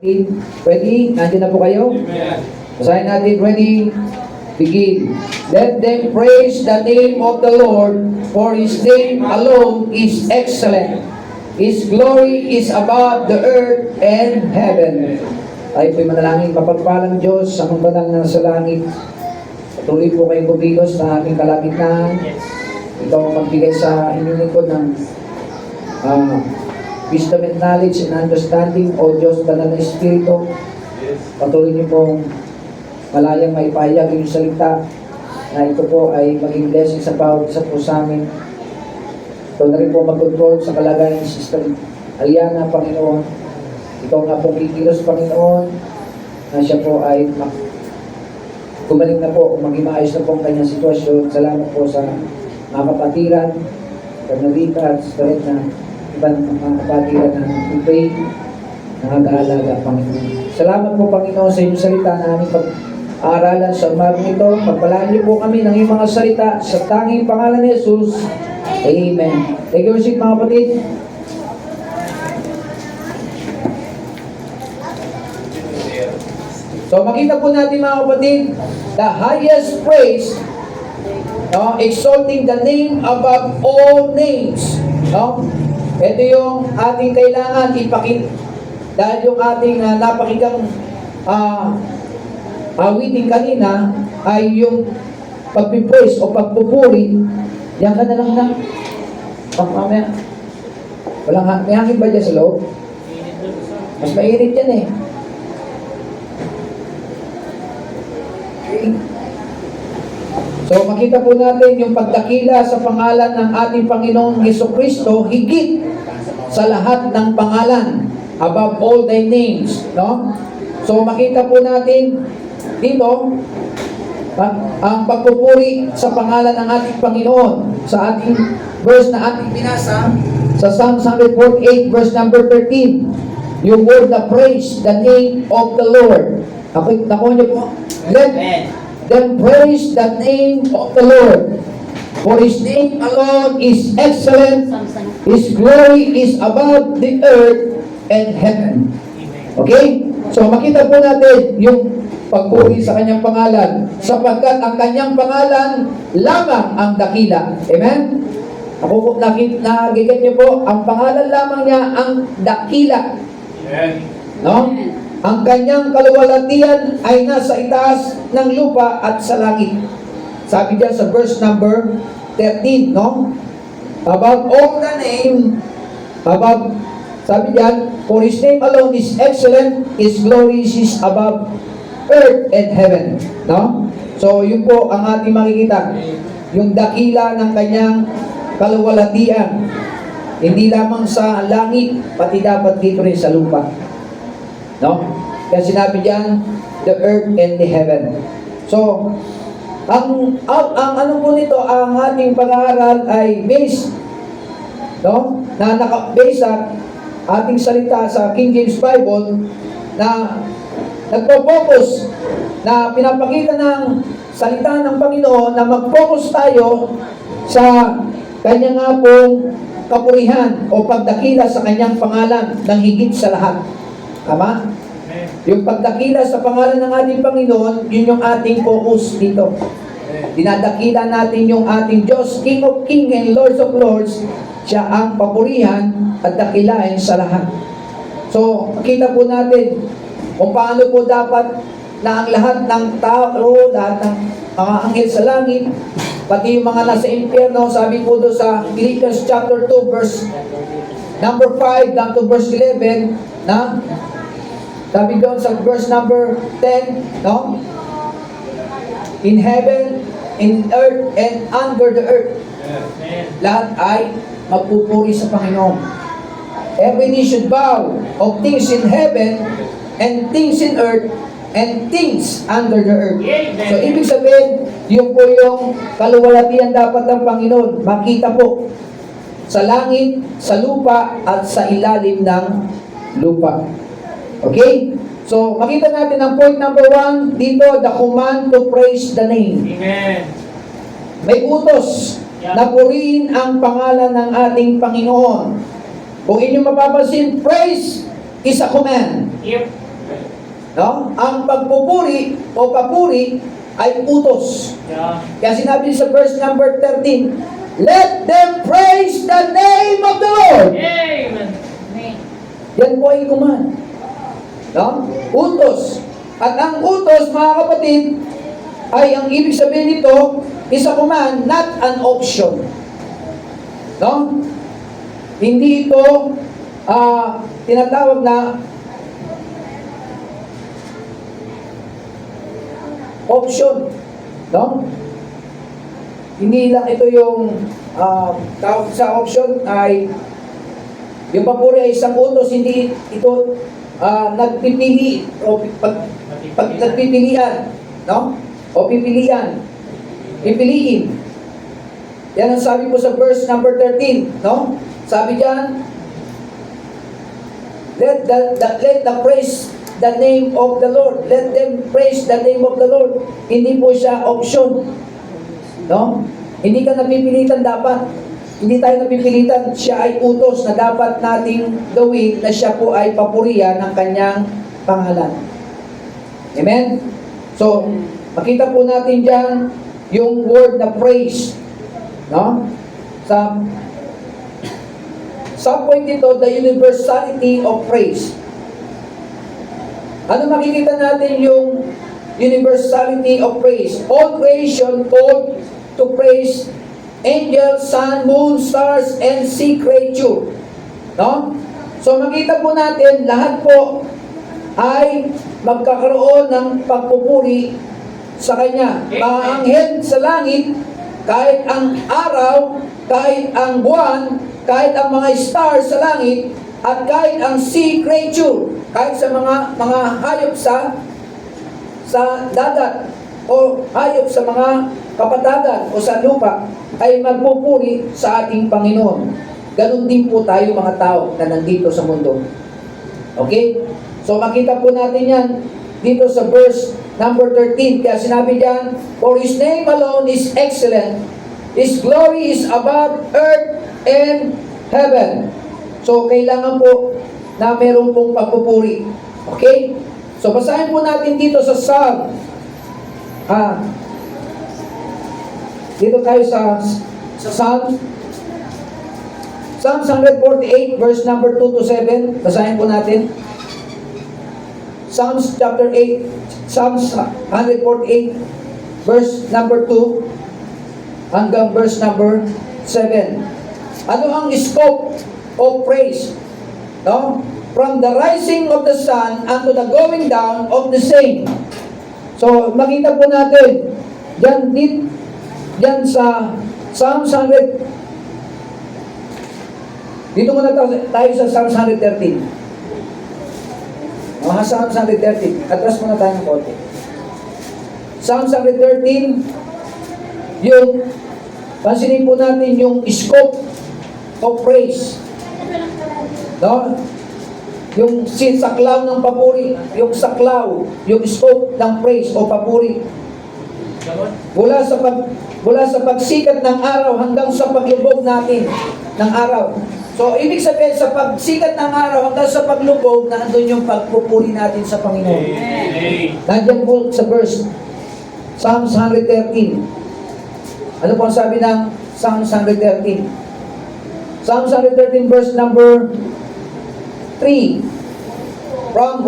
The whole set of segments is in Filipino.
Ready? Nandiyan na po kayo? Amen. Basahin natin. Ready? Begin. Let them praise the name of the Lord, for His name alone is excellent. His glory is above the earth and heaven. Tayo po'y manalangin. Kapagpalang Diyos, sa mga banal na sa langit, patuloy po kayong bumigos na aming kalagitnaan. Ito ang magbigay sa inyong lingkod ng wisdom and knowledge and understanding, O Diyos, banal na Espiritu. Patuloy niyo pong malayang maipahayag yung salita na ito po ay maging blessing sa bawat isa po sa amin. Ito na rin po mag-control sa kalagayan ni Sister Aliana, Panginoon. Ito nga pong kikilos, Panginoon, na siya po ay gumaling na po, maging maayos na po ang kanyang sitwasyon. Salamat po sa mga kapatiran, Carmelita at Sister na ibang mga kapatiran na upay, nakag-aalaga, Panginoon. Salamat po, Panginoon, sa inyong salita na aming pag-aaralan sa umagang ito. Pagpalaan niyo po kami ng iyong mga salita sa tanging pangalan ni Jesus. Amen. Thank you, worship, mga kapatid. So, makita po natin, mga kapatid, the highest praise, exalting the name above all names. Ito yung ating kailangan ipakita. Dahil yung ating napakinggang awitin kanina ay yung pagpipraise o pagpupuri. Yan ka na lang na. Mamaya. May hangin ba dyan sa loob? Mas mainit yan eh. So makita po natin yung pagdakila sa pangalan ng ating Panginoong Jesucristo higit sa lahat ng pangalan, above all thy names, no? So makita po natin dito ang pagpupuri sa pangalan ng ating Panginoon sa ating verse na ating binasa sa Psalm 148 verse number 13. Yung word na praise the name of the Lord. Nakuha niyo po? Let them praise the name of the Lord. For His name alone is excellent. His glory is above the earth and heaven. Okay? So makita po natin yung pagpuri sa kanyang pangalan, sapagkat ang kanyang pangalan lamang ang dakila. Amen? Ako nagigat niyo po, ang pangalan lamang niya ang dakila. Amen. No? Ang kanyang kaluwalhatian ay nasa itaas ng lupa at sa langit. Sabi diyan sa verse number 13, no? Above all the name, sabi diyan, for His name alone is excellent, His glory is above earth and heaven, no? So, yun po ang ating makikita. Yung dakila ng kanyang kaluwalhatian. Hindi lamang sa langit, pati dapat dito rin sa lupa. No? Kaya sinabi diyan, the earth and the heaven. So, ang ano po nito, ang ating pag-aaral ay based, no? Na naka-base sa ating salita sa King James Bible na nagpo-focus na pinapakita ng salita ng Panginoon na mag-focus tayo sa kanya nga pong kapurihan o pagdakila sa kanyang pangalan ng higit sa lahat. Tama? Yung pagdakila sa pangalan ng ating Panginoon, yun yung ating focus dito. Dinadakila natin yung ating Diyos, King of Kings and Lord of Lords. Siya ang papurihan at dakilain sa lahat. So, makita po natin kung paano po dapat na ang lahat ng tao, lahat ng mga anghel sa langit, pati yung mga nasa impyerno, sabi po doon sa Philippians chapter 2 verse number 5 down to verse 11, na sabi doon sa verse number 10, no? In heaven, in earth, and under the earth, lahat ay magpupuri sa Panginoon. Every knee should bow of things in heaven and things in earth and things under the earth. So, ibig sabihin, yun po yung kaluwalhatian dapat ng Panginoon. Makita po sa langit, sa lupa, at sa ilalim ng lupa. Okay? So, makita natin ang point number 1 dito, the command to praise the name. Amen. May utos na purihin ang pangalan ng ating Panginoon. Kung inyong mapapansin, praise is a command. Yep. No? Ang pagpupuri o papuri ay utos. Kaya sinabi sa verse number 13, let them praise the name of the Lord. Amen. Yan po ay command. No? Utos. At ang utos, mga kapatid, ay ang ibig sabihin nito, is a command, not an option. No? Hindi ito tinatawag na option. No? Hindi lang ito yung tawag sa option ay yung papuri ay isang utos, hindi ito nagpipili o nagpipilian, no? O pipilian. Pipiliin. Yan ang sabi po sa verse number 13, no? Sabi diyan, let the praise the name of the Lord. Let them praise the name of the Lord. Hindi po siya option. No? Hindi ka napipilitan dapat. Hindi tayo napipilitan. Siya ay utos na dapat nating gawin na siya po ay papurihan ng kanyang pangalan. Amen? So, makita po natin dyan yung word na praise. No? Sa point ito, the universality of praise. Ano makikita natin yung universality of praise? All creation called to praise angels, sun, moon, stars, and sea creature. No? So makita po natin, lahat po ay magkakaroon ng pagpupuri sa Kanya. Mga anghel sa langit, kahit ang araw, kahit ang buwan, kahit ang mga stars sa langit, at kahit ang sea creature, kahit sa mga hayop sa dagat, o hayop sa mga kapatagan o sa lupa, ay magpupuri sa ating Panginoon. Ganon din po tayo mga tao na nandito sa mundo. Okay? So makita po natin yan dito sa verse number 13. Kaya sinabi diyan, for His name alone is excellent. His glory is above earth and heaven. So kailangan po na meron pong pagpupuri. Okay? So basahin po natin dito sa Psalm. Dito tayo sa Psalm 148 verse number 2 to 7. Basahin po natin. Psalms chapter 8, Psalms 148 verse number 2 hanggang verse number 7. Ano ang scope of praise? No? From the rising of the sun unto the going down of the same. So, makita po natin yan sa Psalms 100. Dito muna tayo sa Psalms 113. Mga Psalms 113. Atras muna tayo ng konti. Psalms 113, pansinin po natin yung scope of praise. No? Yung saklaw ng papuri, yung saklaw, yung scope ng praise o papuri. Mula sa pagsikat ng araw hanggang sa paglubog natin ng araw. So, ibig sabihin, sa pagsikat ng araw hanggang sa paglubog, nandun yung pagpupuri natin sa Panginoon. Nandiyan po sa verse, Psalms 113. Ano po ang sabi ng Psalms 113? Psalms 113 verse number 3. From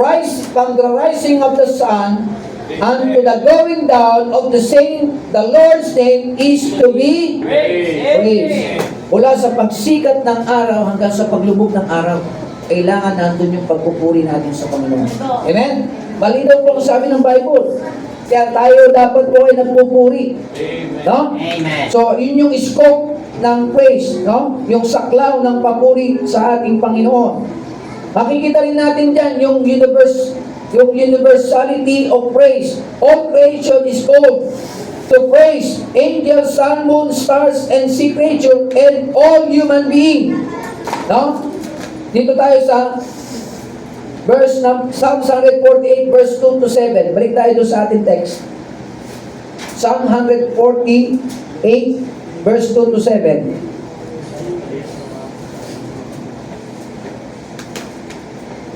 the rising of the sun unto the going down of the same, the Lord's name is to be praised. Mula sa pagsikat ng araw hanggang sa paglubog ng araw, kailangan nandun yung pagpupuri natin sa Panginoon. Amen? Malinaw po ang sabi ng Bible. Kaya tayo dapat po ay nagpupuri. No? Amen. So, yun yung scope ng praise, no? Yung saklaw ng papuri sa ating Panginoon. Makikita rin natin dyan yung universality of praise. All creation is called to praise angels, sun, moon, stars, and sea creature, and all human being. No? Dito tayo sa verse Psalm 148 verse 2 to 7. Balik tayo doon sa ating text. Psalm 148 verse 2 to 7.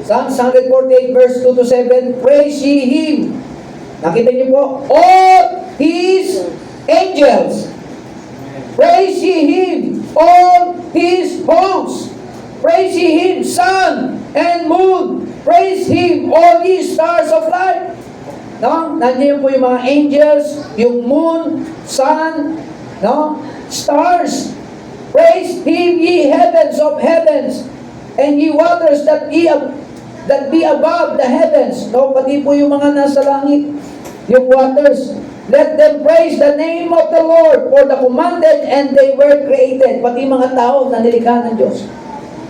Psalms 148 verse 2 to 7, praise ye Him. Nakita niyo po, all His angels. Praise ye Him, all His hosts. Praise ye Him, sun and moon. Praise Him, all ye stars of light. No? Nandiyan po yung mga angels, yung moon, sun, no? Stars. Praise Him, ye heavens of heavens, and ye waters that be above the heavens. No? Pati po yung mga nasa langit, yung waters. Let them praise the name of the Lord, for the commanded and they were created. Pati mga tao na nilikha ng Diyos.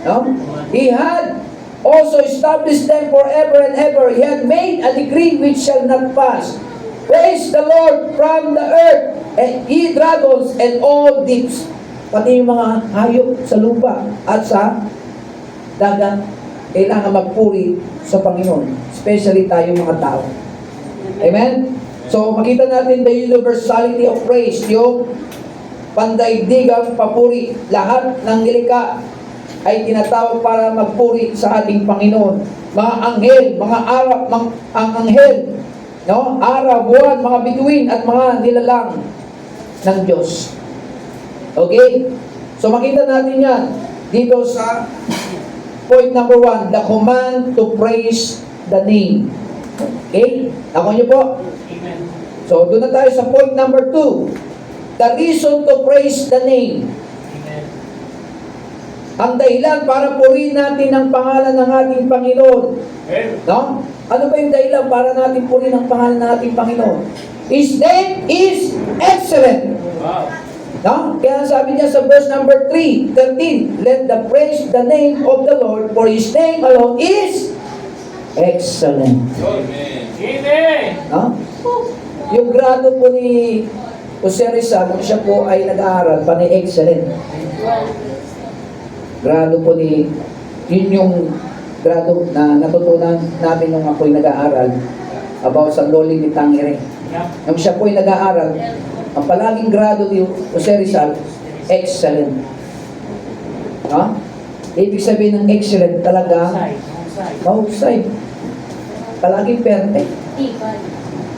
No? He had also established them forever and ever. He had made a decree which shall not pass. Praise the Lord from the earth, and ye dragons and all deeps. Pati yung mga hayop sa lupa at sa dagat, kailangan magpuri sa Panginoon. Especially tayo mga tao. Amen? So, makita natin the universality of praise, yung pandaigdigang papuri. Lahat ng nilikha ay tinatawag para magpuri sa ating Panginoon. Mga anghel, mga ang anghel, no? Araw, buwan, mga bituin at mga nilalang ng Diyos. Okay? So, makita natin yan dito sa point number 1, the command to praise the name. Okay? Ako niyo po. So, doon na tayo sa point number 2. The reason to praise the name. Ang dahilan para purihin natin ang pangalan ng ating Panginoon. No? Ano ba yung dahilan para natin purihin ang pangalan ng ating Panginoon? His name is excellent. No? Kaya sabi niya sa verse number 13, let the praise the name of the Lord, for His name alone is excellent. Amen. No? Yung grado po ni Jose Rizal, nung siya po ay nag-aaral, pani-excellent. Grado po ni, yun yung grado na natutunan namin nung ako'y nag-aaral about sa Loli ni Tangere. Nung siya po ay nag-aaral, ang palaging grado ni Jose Rizal, excellent. Ha? Ibig sabihin ng excellent talaga, mahusay. Palaging perfect.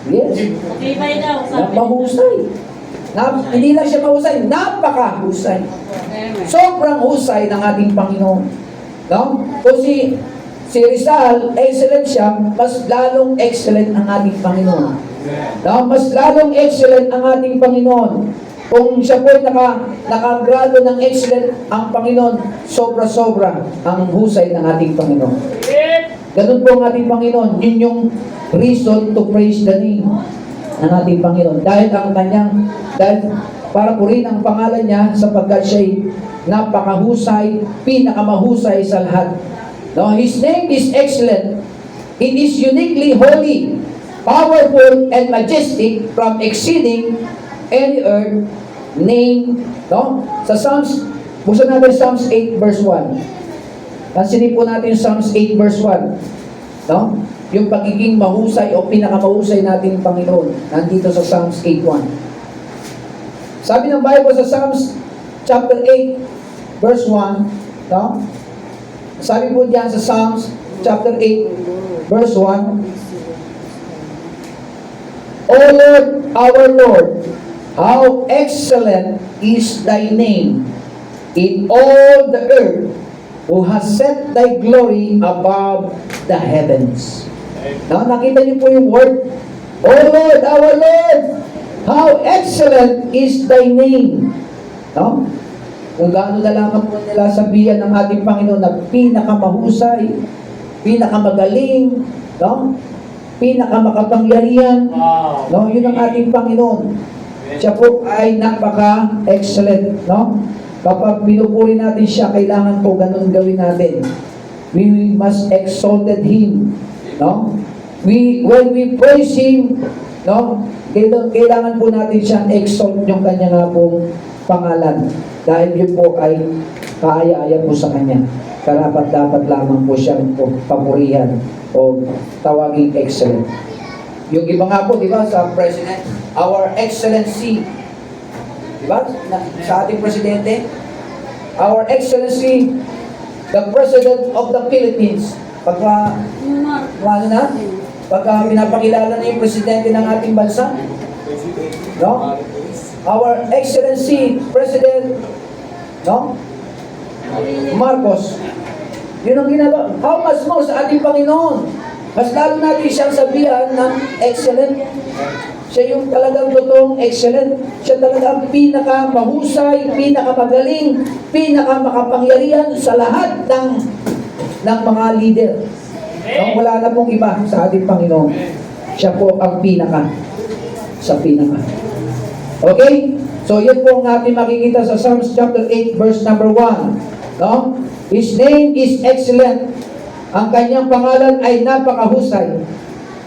Yes. Matibay daw, sabi Mahusay. Hindi lang siya mahusay, napakahusay. Sobrang husay ng ating Panginoon. No? Kung si Rizal, excellent siya, mas lalong excellent ang ating Panginoon. No? Mas lalong excellent ang ating Panginoon. Kung siya po nakagrado ng excellent ang Panginoon, sobra-sobra ang husay ng ating Panginoon. Ganun po ang ating Panginoon. Yun yung reason to praise the name ng ating Panginoon. Dahil para purihin ang pangalan niya sapagkat siya'y napakahusay, pinakamahusay sa lahat. No? His name is excellent. It is uniquely holy, powerful, and majestic from exceeding any earth name. No? Sa Psalms, buksan natin Psalms 8 verse 1. Pansinin po natin Psalms 8 verse 1. No? Yung pagiging mahusay o pinakamahusay nating Panginoon. Nandito sa Psalms 8.1. Sabi ng Bible sa Psalms chapter 8 verse 1, no? Sabi po diyan sa Psalms chapter 8 verse 1, O Lord, our Lord, how excellent is thy name in all the earth, who has set thy glory above the heavens. No, nakita niyo po yung word, O Lord, our Lord, how excellent is thy name. No? Kung gaano na lamang po nila sabihan ng ating Panginoon na pinakamahusay, pinakamagaling, no? Pinakamakapangyarihan. No? Yun ang ating Panginoon. Siya po ay napaka-excellent. No? Kapag pinupuri natin siya, kailangan po ganun gawin natin. We must exalted Him. No? When we praise Him, no? Kailangan po natin siyang exalt yung kanya nga pong pangalan. Dahil yun po ay kaaya-aya po sa kanya. Karapat-dapat lamang po siyang papurihan o tawaging excellent. Yung iba nga po, di ba, sa President, Our Excellency, di ba, sa ating Presidente, Our Excellency, the President of the Philippines, Pagka, ano na? Pagka pinapakilala na yung presidente ng ating bansa, no? Our Excellency President, no? Marcos. Yun ang ginagawa. How much more sa ating Panginoon? Mas lalo natin siyang sabihan ng excellent. Siya yung talagang totoong excellent. Siya talagang pinaka-mahusay, pinaka-magaling, pinaka-makapangyarihan sa lahat ng mga leader. No, wala na pong iba sa ating Panginoon. Siya po ang pinaka. Okay? So, yun po ang ating makikita sa Psalms chapter 8, verse number 1. No? His name is excellent. Ang kanyang pangalan ay napakahusay.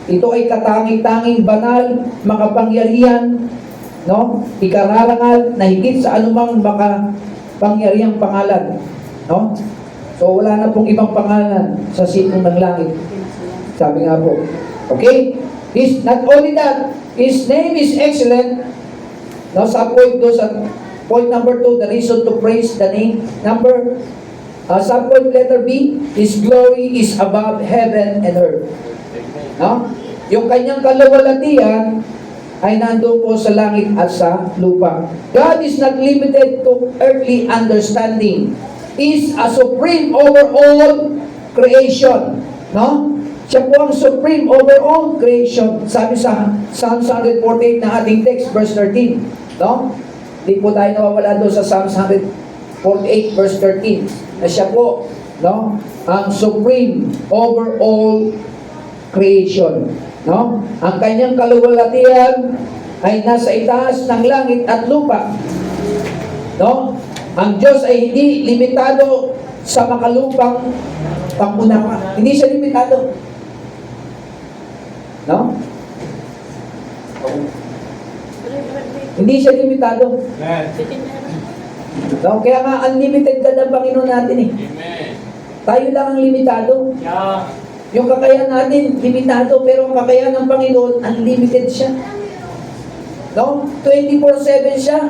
Ito ay katanging-tanging banal, makapangyarihan, no? Ikararangal na higit sa anumang makapangyarihang pangalan. No? So, wala na pong ibang pangalan sa sitong ng langit. Sabi nga po. Okay? Not only that, His name is excellent. No, sa point number 2, the reason to praise the name. Subpoint letter B, His glory is above heaven and earth. No? Yung kanyang kaluwalhatian ay nandoon po sa langit at sa lupa. God is not limited to earthly understanding. Is a supreme over all creation. No? Siya po ang supreme over all creation. Sabi sa Psalms 148 na ating text, verse 13. No? Hindi po tayo nawawala doon sa Psalms 148, verse 13. Na siya po, no? Ang supreme over all creation. No? Ang kanyang kaluwalhatian ay nasa itaas ng langit at lupa. No? Ang Diyos ay hindi limitado sa makalupang pangunawa. Hindi siya limitado. No? Hindi siya limitado. No? Kaya nga, unlimited ka ng Panginoon natin eh. Tayo lang ang limitado. Yung kakayahan natin, limitado, pero ang kakayahan ng Panginoon, unlimited siya. No? 24/7 siya.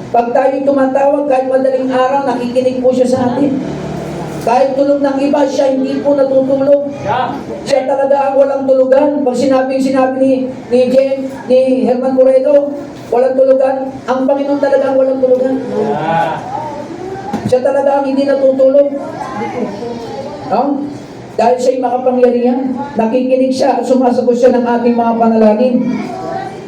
Pag tayo tumatawag, kahit madaling araw, nakikinig po siya sa atin. Kahit tulog ng iba, siya hindi po natutulog. Siya talaga ang walang tulugan. Pag sinabi ni Herman Moreno, walang tulugan, ang Panginoon talaga ang walang tulugan. Siya talaga ang hindi natutulog. No? Dahil siya'y makapangyarihan, nakikinig siya, sumasagot siya ng ating mga panalangin.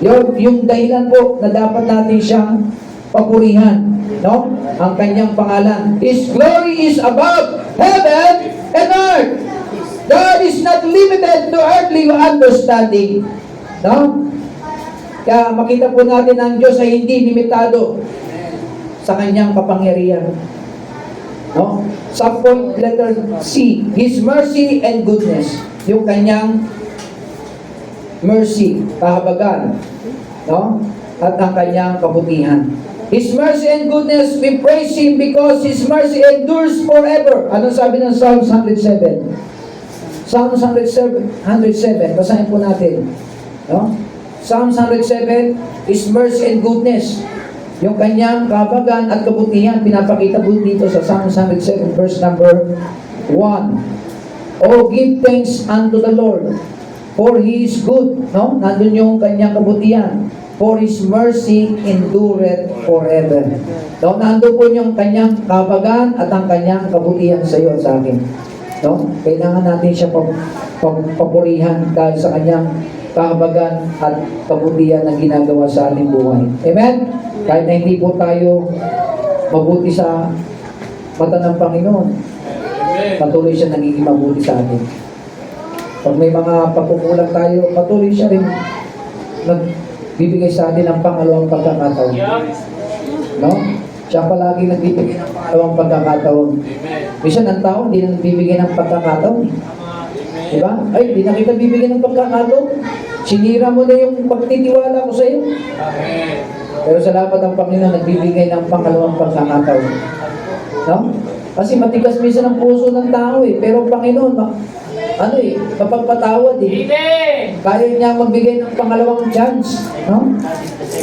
Yung dahilan po na dapat natin siyang papurihan. No? Ang kanyang pangalan. His glory is above heaven and earth. God is not limited to earthly understanding. No? Kaya makita po natin ang Diyos ay hindi limitado sa kanyang kapangyarihan. No? Sa point letter C, His mercy and goodness. Yung kanyang mercy, kahabagan. No? At ang kanyang kabutihan. His mercy and goodness, we praise Him because His mercy endures forever. Anong sabi ng Psalms 107? Psalms 107, basahin po natin. No? Psalms 107, His mercy and goodness. Yung kanyang kahabagan at kabutihan, pinapakita po dito sa Psalms 107, verse number 1. Oh, give thanks unto the Lord, for He is good. No? Nandun yung kanyang kabutihan. For His mercy endureth forever. No? Nandun po yung kanyang kahabagan at ang kanyang kabutihan sa iyo at sa akin. No? Kailangan natin siya papurihan dahil sa kanyang kahabagan at kabutihan na ginagawa sa ating buhay. Amen? Kahit na hindi po tayo mabuti sa mata ng Panginoon, patuloy siya nagiging mabuti sa atin. Pag may mga pagkukulang tayo, patuloy siya rin nagbibigay sa atin ng pangalawang pagkakataon. No? Siya palagi nagbibigay ng pangalawang pagkakataon. Minsan ang tao hindi na nagbibigay ng pagkakataon. Diba? Ay, hindi na kita bibigyan ng pagkakataon. Sinira mo na yung pagtitiwala ko sa iyo. Pero salamat ang Panginoon, nagbibigay ng pangalawang pagkakataon. No? Kasi matigas minsan ang puso ng tao eh. Pero Panginoon, mapagpatawad eh. Kaya niya magbigay ng pangalawang chance. No?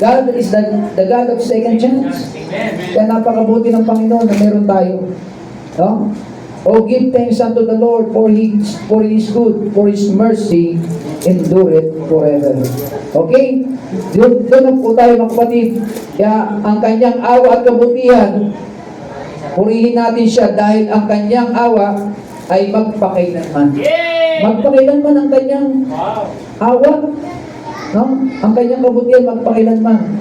God is the God of second chance. Kaya napakabuti ng Panginoon na meron tayo. No? Oh, give thanks unto the Lord for His good, for His mercy endureth forever. Okay? Doon na po tayo mga kapatid. Kaya ang kanyang awa at kabutihan, purihin natin siya dahil ang kanyang awa ay magpakailanman. Yay! Magpakailanman ang kanyang Wow! awa. No? Ang kanyang kabutihan magpakailanman.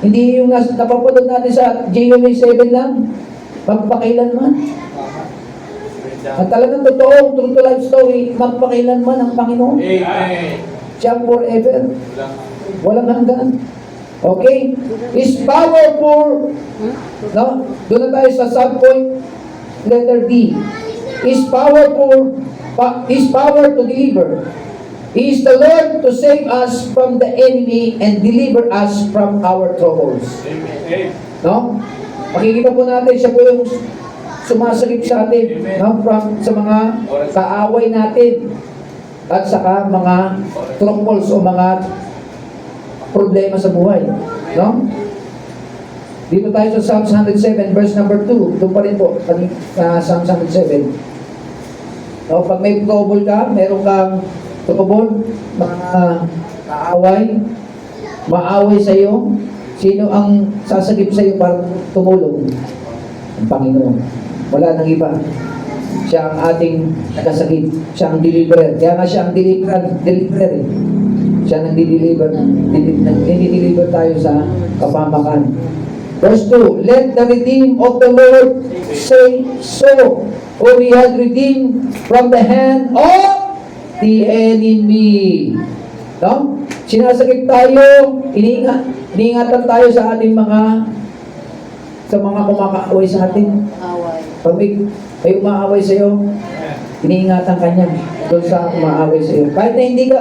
Hindi yung napapanood natin sa GMA 7 lang. Magpakailanman. At talagang totoo, true to life story, magpakailanman ang Panginoon. Amen. Siya forever. Walang hanggan. Okay? Is powerful. No? Doon na tayo sa subpoint letter D. Is powerful. His power to deliver. He is the Lord to save us from the enemy and deliver us from our troubles. Amen. No? Makikita po natin, siya po yung sumasagip sa atin, no? Sa mga kaaway natin at saka mga troubles o mga problema sa buhay. No? Dito tayo sa Psalms 107, verse number 2. Doon pa rin po, Psalms 107. No? Pag may trouble ka, meron kang trouble, mga kaaway, maaway sa iyo, sino ang sasagip sa iyo para tumulong? Ang Panginoon. Wala nang iba. Siya ang ating nagasakit. Siya ang deliverer. Kaya nga siya ang deliverer. Siya nang deliver tayo sa kapamakan. Verse 2, let the redeemed of the Lord say so. For He has redeemed from the hand of the enemy. No? Sinasakit tayo, iniingatan tayo sa ating mga kumakaaway sa atin. Away. Pag may umaaway sa iyo, iniingatan ka niya doon sa umaaway sa iyo. Kahit na hindi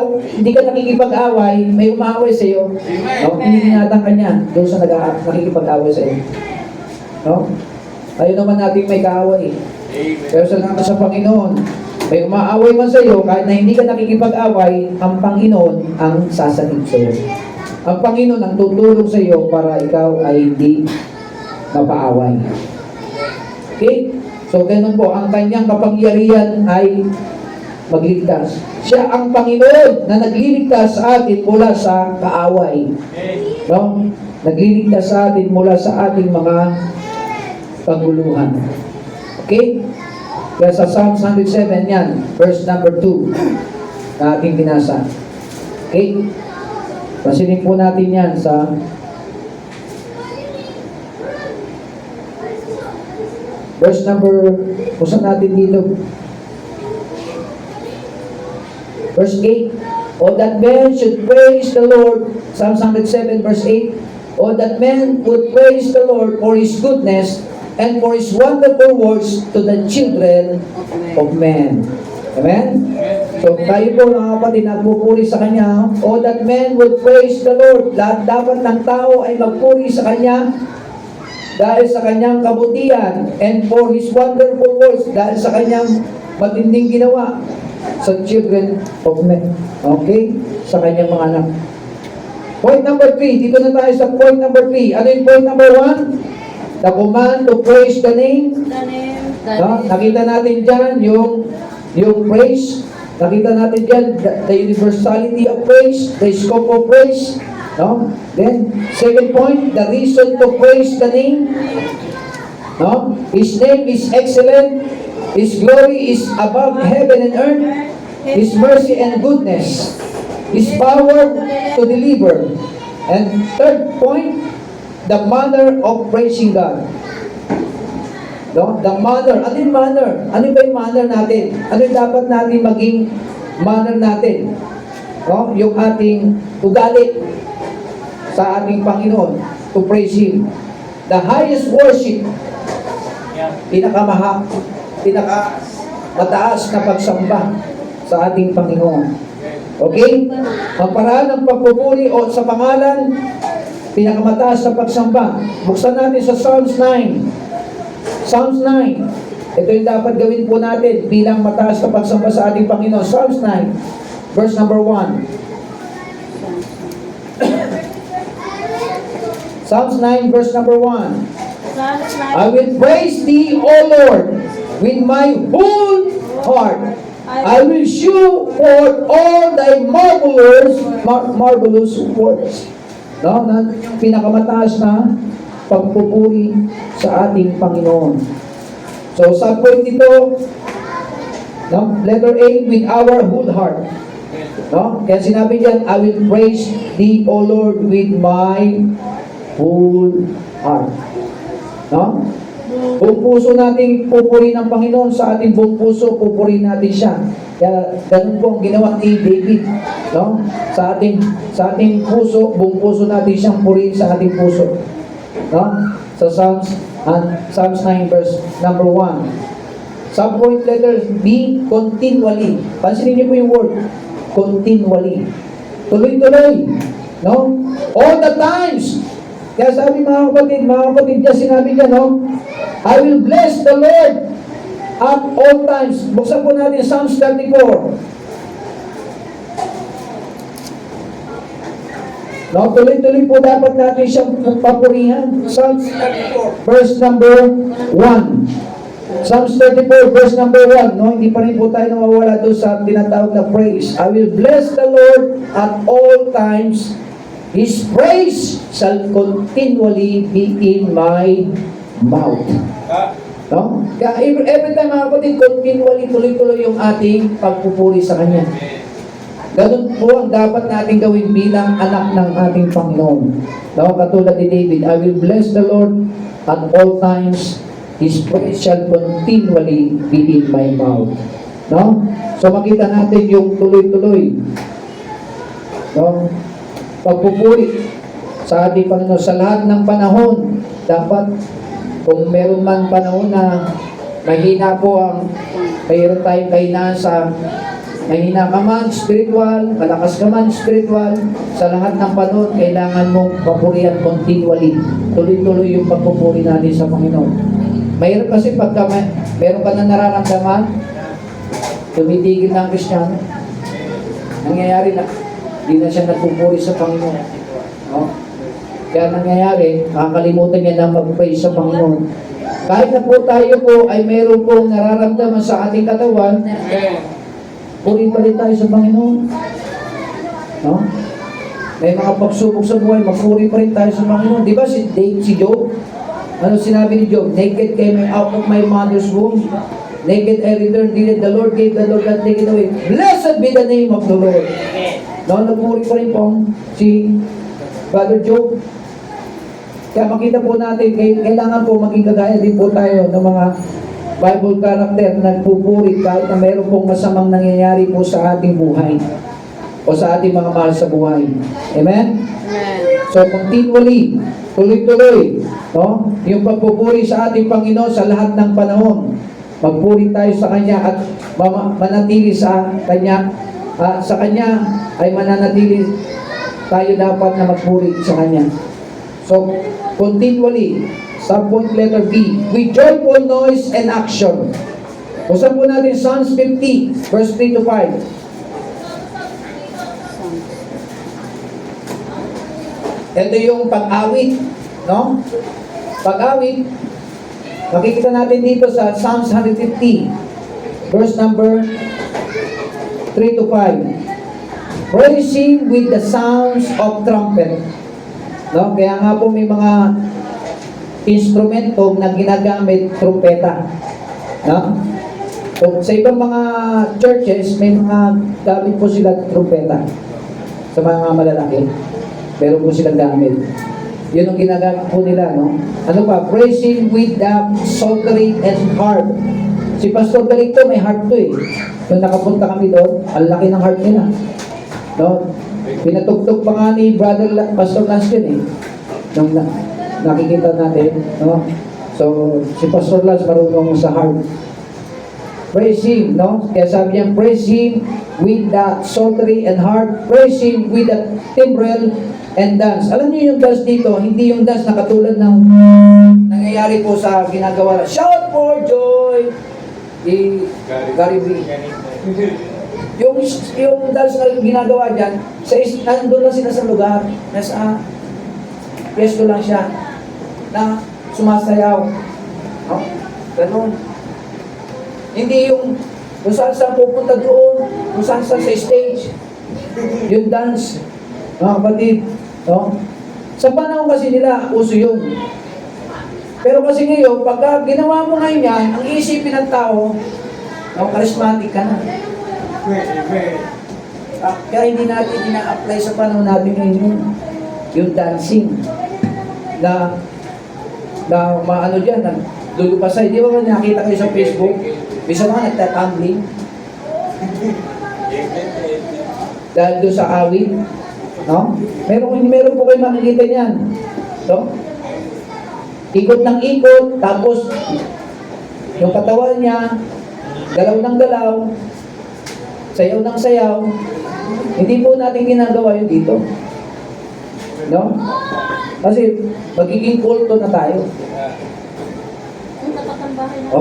ka nakikipag-away, may umaaway sa iyo, no? Iniingatan ka niya doon sa nakikipag-away sa iyo. No? Tayo naman natin may kaaway. Pero salamat sa Panginoon, may umaaway man sa iyo, kahit na hindi ka nakikipag-away, ang Panginoon ang sasakit sa iyo. Ang Panginoon ang tutulong sa iyo para ikaw ay hindi mapaaway. Okay? So, ganun po, ang kanyang kapangyarihan ay magligtas. Siya ang Panginoon na nagliligtas sa atin mula sa kaaway. No? Nagliligtas sa atin mula sa ating mga paguluhan. Okay? Kaya sa Psalms 107 yan, verse number 2, na ating binasa. Okay? Pasinin po natin yan sa verse number, pusan natin dito. Verse 8, O that man should praise the Lord, Psalms 107 verse 8, O that man would praise the Lord for His goodness and for His wonderful works to the children of men. Amen? So tayo po mga kapatid, nagpupuri sa Kanya. O that man would praise the Lord. Dapat ng tao ay magpuri sa Kanya dahil sa Kanyang kabutihan and for His wonderful works, dahil sa Kanyang matinding ginawa sa children of men. Okay? Sa Kanyang mga anak. Point number 3. Dito na tayo sa point number 3. Ano yung point number 1? The command to praise the name. No? Nakita natin dyan yung praise. Nakita natin dyan the universality of praise, the scope of praise. No? Then, second point, the reason to praise the name. No? His name is excellent. His glory is above heaven and earth. His mercy and goodness. His power to deliver. And third point, the manner of praising God. No? The manner. Ano yung manner? Ano ba yung manner natin? Ano yung dapat natin maging manner natin? No? Yung ating ugali sa ating Panginoon to praise Him. The highest worship, pinakamataas na pagsamba sa ating Panginoon. Okay? Ang paraan ng pagpupuri o sa pangalan, pinakamataas na pagsamba. Buksan natin sa Psalms 9. Psalms 9. Ito yung dapat gawin po natin bilang mataas na pagsamba sa ating Panginoon. Psalms 9, verse number 1. Psalms 9, verse number 1. I will praise Thee, O Lord, with my whole heart. I will show forth all thy marvelous works. No, nandun yung pinakamataas na pagpupuri sa ating Panginoon. So, sa point dito, no, letter A, with our whole heart. No? Kaya sinabi diyan, I will praise thee, O Lord, with my whole heart. No? Buong puso natin pupurihin ng Panginoon, sa ating buong puso pupurihin natin siya. Kaya ganun po ang ginawa ni David, no? Sa ating puso, buong puso natin siyang purihin sa ating puso. No? Sa Psalms 9 verse number 1. Subpoint letter B, continually. Pansinin niyo po yung word, continually. Tuloy-tuloy. No? All the times. Kaya sabi mga kapatid niya, sinabi niya, no? I will bless the Lord at all times. Buksan po natin Psalms 34. No, tuloy-tuloy po dapat natin siyang papurihan. Psalms 34, verse number 1. Psalms 34, verse number 1. No, hindi pa rin po tayo nawawala doon sa tinatawag na praise. I will bless the Lord at all times. His praise shall continually be in my mouth. No? Kaya every time mga kapatid, continually, tuloy-tuloy yung ating pagpupuri sa Kanya. Ganun po ang dapat natin gawin bilang anak ng ating Panginoon. No? Katulad ni David, I will bless the Lord at all times. His praise shall continually be in my mouth. No? So makita natin yung tuloy-tuloy. No? Pagpupuri sa ating Panginoon sa lahat ng panahon. Dapat kung meron man panahon na mahina po mayroon tayong kahinaan sa mahina ka man spiritual, malakas ka man spiritual, sa lahat ng panahon kailangan mong papurihan continually. Tuloy-tuloy yung pagpupuri natin sa Panginoon. Mayroon kasi pagka meron ka na nararamdaman, tumitigil na ang Kristiyano, nangyayari na hindi na siya nagpupuri sa Panginoon. No? Kaya nangyayari, nakakalimutan niya na mag-praise sa Panginoon. Kahit na po tayo po ay mayroon pong nararamdaman sa ating katawan, purihin pa rin tayo sa Panginoon. No? May mga pagsubok sa buhay, magpuri pa rin tayo sa Panginoon. Di ba si Job? Ano sinabi ni Job? Naked came I out of my mother's womb. Naked I returned, did the Lord gave, the Lord not taken away. Blessed be the name of the Lord. No, nagpuri pa rin po si Brother Job. Kaya makita po natin, kailangan po maging kagaya din po tayo ng mga Bible character na nagpupuri kahit na mayroon pong masamang nangyayari po sa ating buhay o sa ating mga mahal sa buhay. Amen? Amen. So, continually, tuloy-tuloy, no? Yung pagpupuri sa ating Panginoon sa lahat ng panahon. Magpuri tayo sa Kanya at manatili sa Kanya. Sa Kanya ay mananatili tayo dapat na magpuri sa Kanya. So, continually, subpoint letter B, with joyful noise and action. Usan po natin Psalms 50, verse 3 to 5. Ito yung pag-awit, no? Pag-awit, makikita natin dito sa Psalms 150, verse number 3 to 5. Praising with the sounds of trumpet. No? Kaya nga po may mga instrumento na ginagamit trumpeta. No? So, sa ibang mga churches, may mga gamit po sila trumpeta. Sa mga malalaki, meron po silang gamit. Yun ang ginagamit po nila, no? Ano pa? Praising with the psaltery and harp. Si Pastor Galito, may harp to eh. Nung nakapunta kami doon, ang laki ng harp nila. No? Pinatugtog pa nga ni Pastor Lance yun eh. Nung nakikita natin, no? So, si Pastor Lance marunong sa harp. Praise Him, no? Kaya sabi niya, praise Him with the psaltery and harp, praise Him with the timbrel and dance. Alam niyo yung dance dito, hindi yung dance na katulad ng nangyayari po sa ginagawa. Shout for joy! Gary B. Yung dance na ginagawa dyan, nandun lang sila sa lugar, nasa pwesto lang siya, na sumasayaw. No? Ganun. Hindi yung kung saan saan pupunta doon, kung saan saan sa stage. Yung dance, mga kapatid. No? Sa panahon kasi nila, uso yun. Pero kasi ngayon, pagka ginawa mo ngayon yan, ang isipin ng tao, charismatic ka na. Kaya hindi natin ina-apply sa panahon natin ngayon yung dancing na maano dyan, lulupasay. Di ba nakita kayo sa Facebook? May sa mga nagtatumbling dahil doon sa awit. No? Meron po kayo makikita niyan. No? Ikot ng ikot, tapos yung katawan niya, galaw ng galaw, sayaw ng sayaw. Hindi po natin ginagawa yun dito. No? Kasi magiging kulto na tayo.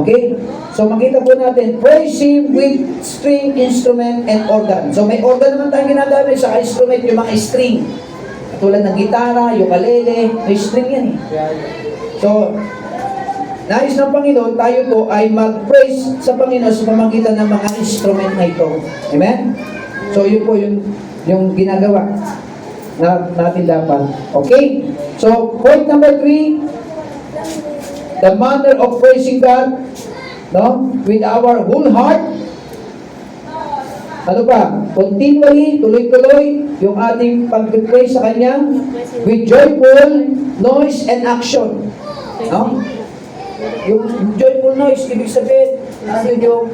Okay? So makita po natin, praise Him with string, instrument, and organ. So may organ naman tayong ginagamit sa instrument, yung mga string. Tulad ng gitara, ukulele, may string yan eh. So, nais ng Panginoon, tayo po ay mag-praise sa Panginoon sa pamamagitan ng mga instrument na ito. Amen? So, yun po yung ginagawa na natin dapat. Okay? So, point number 3, the manner of praising God, no? With our whole heart. Ano pa? Continually, tuloy-tuloy, yung ating pag-praise sa Kanya with joyful noise and action. No? Yung joyful noise, ibig sabihin, ano yung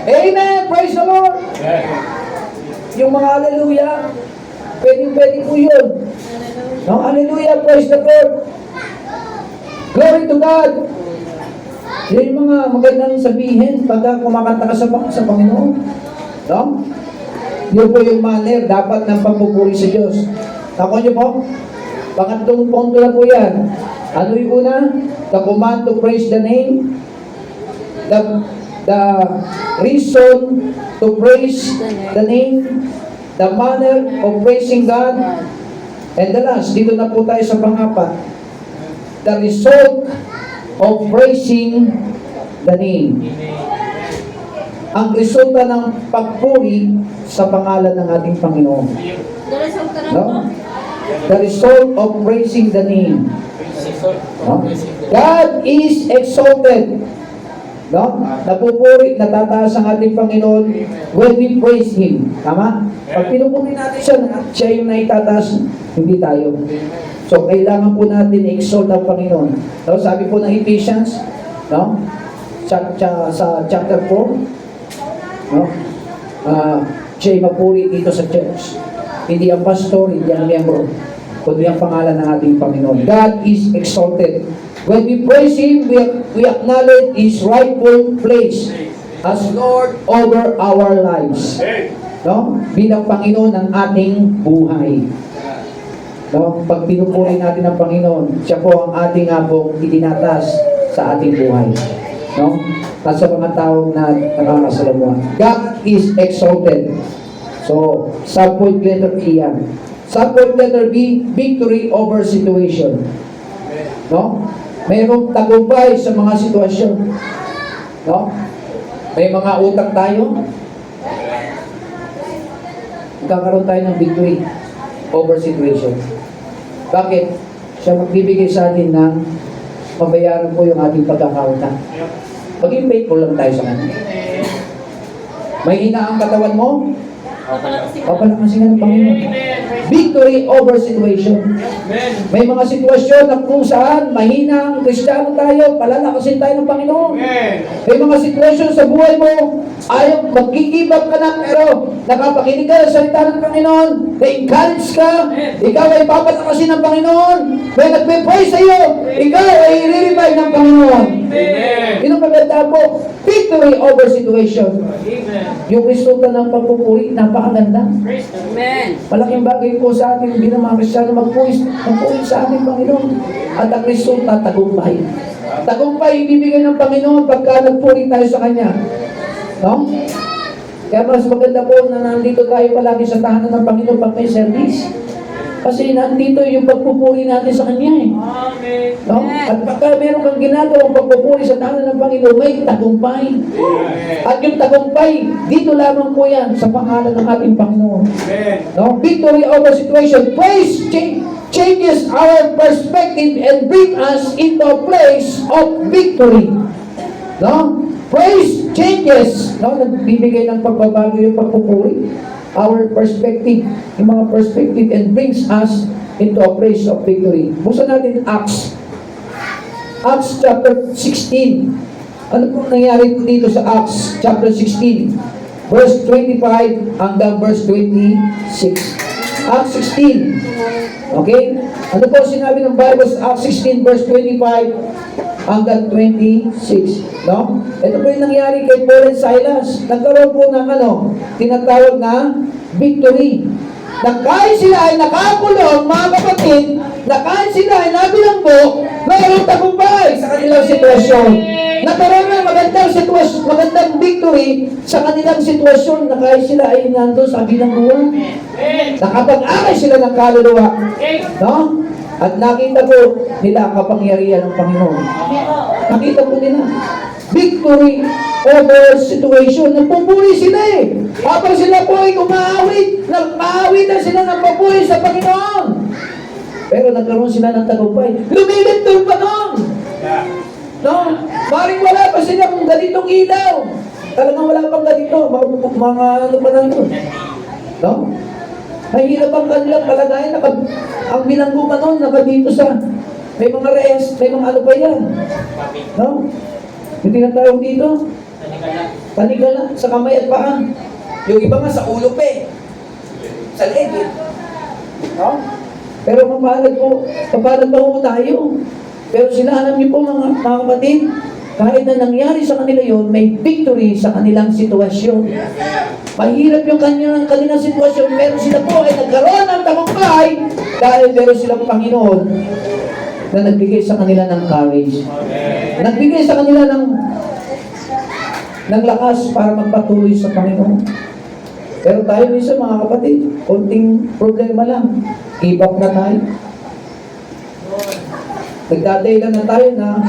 Amen! Praise the Lord! Yung mga hallelujah, pwede po yun. No? Hallelujah! Praise the Lord! Glory to God! Yan yung mga magandang sabihin pagka kumakanta ka sa Panginoon. No? Yun po yung manner dapat ng pagpupuri sa Diyos. Tako nyo po? Pangatlong punto na po yan. Ano yung una? The command to praise the name. The reason to praise the name. The manner of praising God. And the last, dito na po tayo sa pang-apat. The result of praising the name. Ang resulta ng pagpuri sa pangalan ng ating Panginoon. No? The result of praising the name. No? God is exalted. No? Napupuri, natataas ang ating Panginoon when we praise Him. Tama? Pag pinupuri natin siya yung naitataas, hindi tayo. So, kailangan po natin i-exalt ang Panginoon. No? Sabi po ng Ephesians, no? Sa chapter 4, no? Siya'y mapuri dito sa church. Hindi ang pastor, hindi ang miyembro, kundi ang pangalan ng ating Panginoon. God is exalted. When we praise Him, we acknowledge His rightful place as Lord over our lives. No? Bilang Panginoon ng ating buhay. No? Pag pinupuri natin ang Panginoon, siya po ang ating pong itinatas sa ating buhay. No? At sa mga tao na nakakasalamuha. God is exalted. So, subpoint letter E yan. Subpoint letter B, victory over situation. No? Mayroong tagumpay sa mga sitwasyon. No? May mga utang tayo. Magkakaroon tayo ng victory over situation. Bakit? Siya magbibigay sa atin ng mabayaran po yung ating pagkakautang. Maging faithful lang tayo sa kanya. May hina ang katawan mo? Papalakasin ng Panginoon. Victory over situation. May mga sitwasyon na kung saan mahina ang Kristiyano tayo, palalakasin tayo ng Panginoon. May mga sitwasyon sa buhay mo, ayaw, mag-give up ka na, pero nakapakinig ka sa salita ng Panginoon, na-encourage ka, ikaw ay papalakasin ng Panginoon, may nagpe-pray sa iyo, ikaw ay i-revive ng Panginoon. Yun ang maganda po, victory over situation. Yung resulta ng pagpupuri, napakaganda. Amen. Malaking bagay po sa atin, bilang mga Kristiyano, magpuwis sa ating Panginoon. At ang resulta, tagumpay. Tagumpay ibibigay ng Panginoon pagka nagpuri tayo sa Kanya. No? Kaya mas maganda po na nandito tayo palagi sa tahanan ng Panginoon pag may service. Kasi nandito yung pagpupuri natin sa Kanya eh. Amen. No? At pagka meron kang ginagawang pagpupuri sa tahanan ng Panginoon, may tagumpay. Amen. At yung tagumpay, dito lamang po yan sa pangalan ng ating Panginoon. Amen. No? Victory over situation. Praise changes our perspective and bring us into a place of victory. No? Praise changes. No? Nagbibigay ng pagbabago yung pagpupuri. Our perspective, yung mga perspective, and brings us into a place of victory. Buksan natin Acts. Acts chapter 16. Ano pong nangyari dito sa Acts chapter 16? Verse 25 hanggang verse 26. Acts 16. Okay? Ano po sinabi ng Bible sa Acts 16 verse 25 hanggang 26? No? Ito po yung nangyari kay Paul and Silas. Nagkaroon po ng tinatawag na victory. Na kahit sila ay nakakulong, mga kapatid, na kahit sila ay nabilanggo, mayroong tagumpay sa kanilang sitwasyon. Nagkaroon ng magandang sitwasyon, magandang victory sa kanilang sitwasyon na kahit sila ay nandun sa bilangguan. Nakapag-aray sila ng kaluluwa. No? At nakita po nila ang kapangyarihan ng Panginoon. Nakita po nila. Victory over situation. Nagpupuri sila eh. Habang sila po ay umaawit, nag-aawitan sila ng papuri sa Panginoon. Pero nagkaroon sila ng tagumpay. Lumiliptol pa noon. No? Maring wala pa silang ganitong ilaw. Talagang wala pang ganito. Mga ano pa lang yun. No? Mahirap ang kanilang kalagayan. Ang bilanggo pa noon, nakadito sa may mga rest, may mga ano pa yan. No? Yung tinatawag dito, panigala, sa kamay at paa. Yung iba nga sa ulo pa eh. Sa leeg eh. No? Pero papalag pa po tayo. Pero sila, alam niyo po mga kapatid, kahit na nangyari sa kanila yon, may victory sa kanilang sitwasyon. Mahirap yung kanilang sitwasyon, pero sila po ay nagkaroon ng tagumpay dahil meron silang Panginoon na nagbigay sa kanila ng courage. Nagbigay sa kanila ng lakas para magpatuloy sa Panginoon. Pero tayo minsan mga kapatid, konting problema lang, give up na tayo. Nagdadahilan na tayo na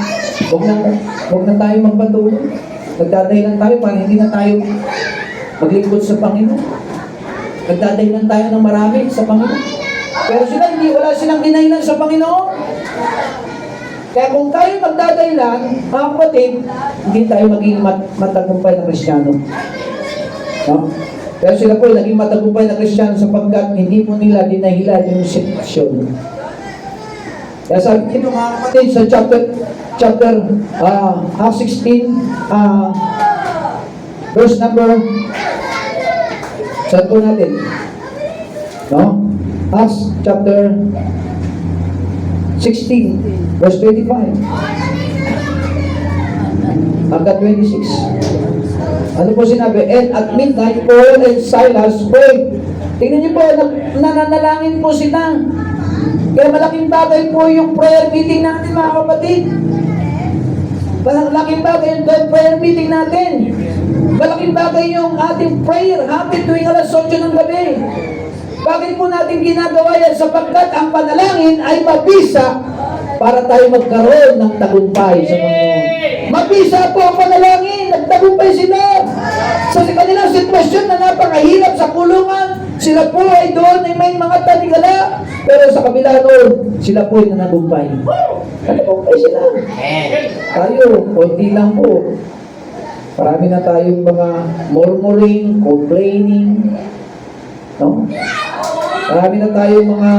huwag na tayo magpatuloy. Nagdadahilan tayo para hindi na tayo maglingkod sa Panginoon. Nagdadahilan tayo ng marami sa Panginoon. Pero sila, wala silang dinahilan sa Panginoon. Kaya kung tayo magdadahilan, mga kapatid, hindi tayo maging matagumpay na Kristiyano. No? Pero sila po naging matagumpay na Kristiyano sapagkat hindi po nila dinahilan yung sitwasyon. Kaya sabi dito mga kapatid sa chapter 16, verse number, saan po natin? No? Acts chapter 16, verse 25 hanggang 26. Ano po sinabi? And at midnight, Paul and Silas prayed. Tingnan niyo po, nananalangin po sila. Kaya malaking bagay po yung prayer meeting natin, mga kapatid. Malaking bagay yung prayer meeting natin. Malaking bagay yung ating prayer habit tuwing alas 8 ng gabi. Bakit po natin ginagawa yan? Sapagkat ang panalangin ay mabisa para tayo magkaroon ng tagumpay sa Panginoon. Mabisa po ang panalangin. Nagtagumpay sila. Sa kanilang sitwasyon na napakahirap sa kulungan, sila po ay doon ay may mga tanigala. Pero sa kabila doon, sila po ay nanagumpay. Nanagumpay sila. Tayo, konti lang po. Marami na tayong mga murmuring, complaining. No? Marami na tayong mga